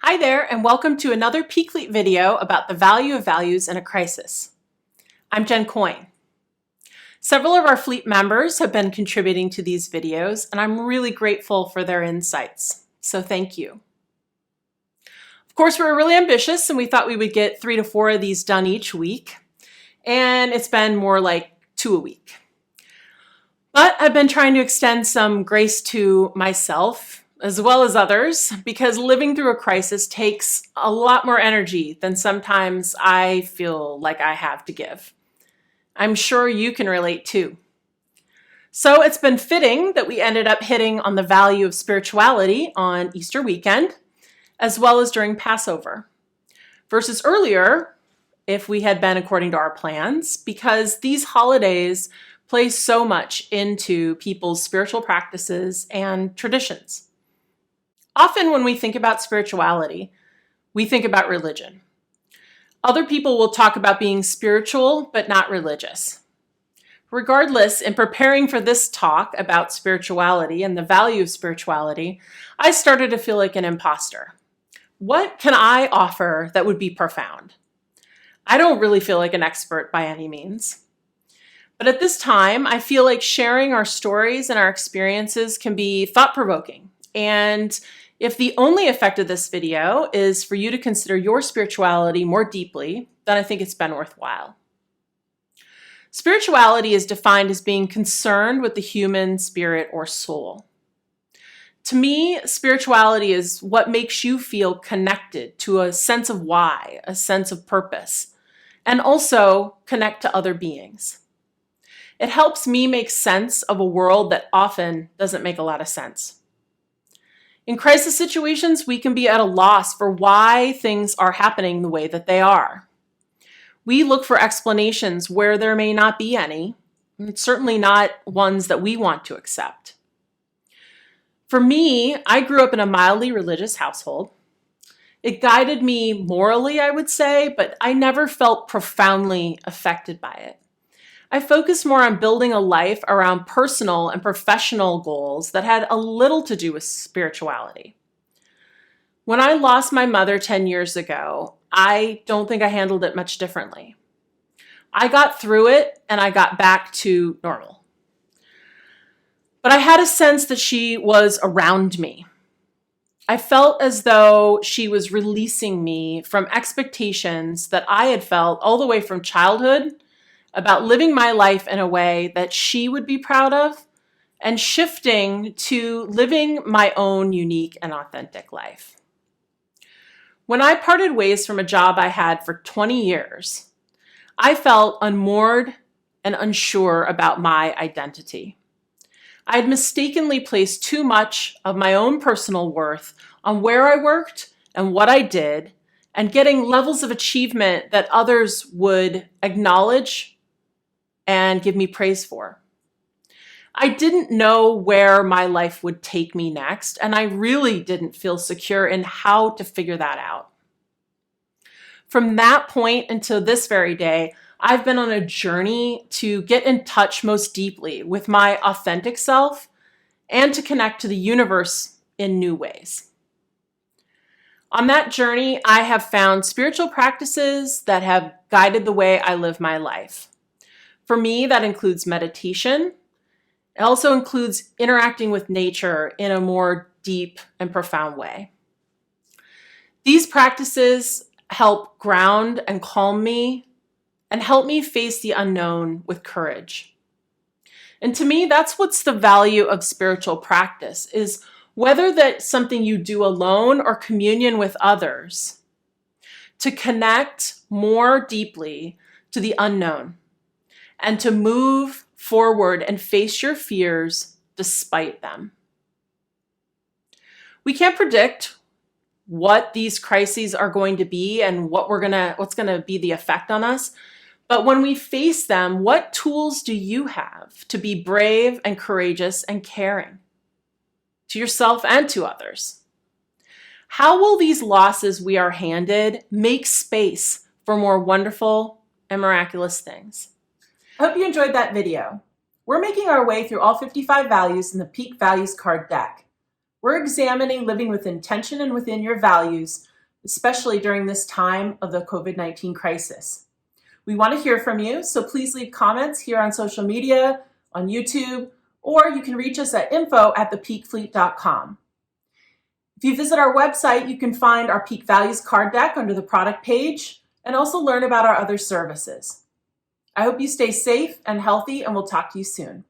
Hi there, and welcome to another Peakleap video about the value of values in a crisis. I'm Jen Coyne. Several of our Fleet members have been contributing to these videos, and I'm really grateful for their insights, so thank you. Of course, we were really ambitious, and we thought we would get 3 to 4 of these done each week, and it's been more like 2 a week. But I've been trying to extend some grace to myself as well as others, because living through a crisis takes a lot more energy than sometimes I feel like I have to give. I'm sure you can relate too. So it's been fitting that we ended up hitting on the value of spirituality on Easter weekend, as well as during Passover, versus earlier if we had been according to our plans, because these holidays play so much into people's spiritual practices and traditions. Often when we think about spirituality, we think about religion. Other people will talk about being spiritual, but not religious. Regardless, in preparing for this talk about spirituality and the value of spirituality, I started to feel like an imposter. What can I offer that would be profound? I don't really feel like an expert by any means. But at this time, I feel like sharing our stories and our experiences can be thought-provoking. And if the only effect of this video is for you to consider your spirituality more deeply, then I think it's been worthwhile. Spirituality is defined as being concerned with the human spirit or soul. To me, spirituality is what makes you feel connected to a sense of why, a sense of purpose, and also connect to other beings. It helps me make sense of a world that often doesn't make a lot of sense. In crisis situations, we can be at a loss for why things are happening the way that they are. We look for explanations where there may not be any, and certainly not ones that we want to accept. For me, I grew up in a mildly religious household. It guided me morally, I would say, but I never felt profoundly affected by it. I focused more on building a life around personal and professional goals that had a little to do with spirituality. When I lost my mother 10 years ago, I don't think I handled it much differently. I got through it and I got back to normal. But I had a sense that she was around me. I felt as though she was releasing me from expectations that I had felt all the way from childhood about living my life in a way that she would be proud of, and shifting to living my own unique and authentic life. When I parted ways from a job I had for 20 years, I felt unmoored and unsure about my identity. I had mistakenly placed too much of my own personal worth on where I worked and what I did, and getting levels of achievement that others would acknowledge and give me praise for. I didn't know where my life would take me next, and I really didn't feel secure in how to figure that out. From that point until this very day, I've been on a journey to get in touch most deeply with my authentic self and to connect to the universe in new ways. On that journey, I have found spiritual practices that have guided the way I live my life. For me, that includes meditation. It also includes interacting with nature in a more deep and profound way. These practices help ground and calm me and help me face the unknown with courage. And to me, that's what's the value of spiritual practice, is whether that's something you do alone or communion with others, to connect more deeply to the unknown, and to move forward and face your fears despite them. We can't predict what these crises are going to be and what's going to be the effect on us. But when we face them, what tools do you have to be brave and courageous and caring to yourself and to others? How will these losses we are handed make space for more wonderful and miraculous things? I hope you enjoyed that video. We're making our way through all 55 values in the Peak Values card deck. we're examining living with intention and within your values, especially during this time of the COVID-19 crisis. We want to hear from you, so please leave comments here on social media, on YouTube, or you can reach us at info@thepeakfleet.com. If you visit our website, you can find our Peak Values card deck under the product page and also learn about our other services. I hope you stay safe and healthy, and we'll talk to you soon.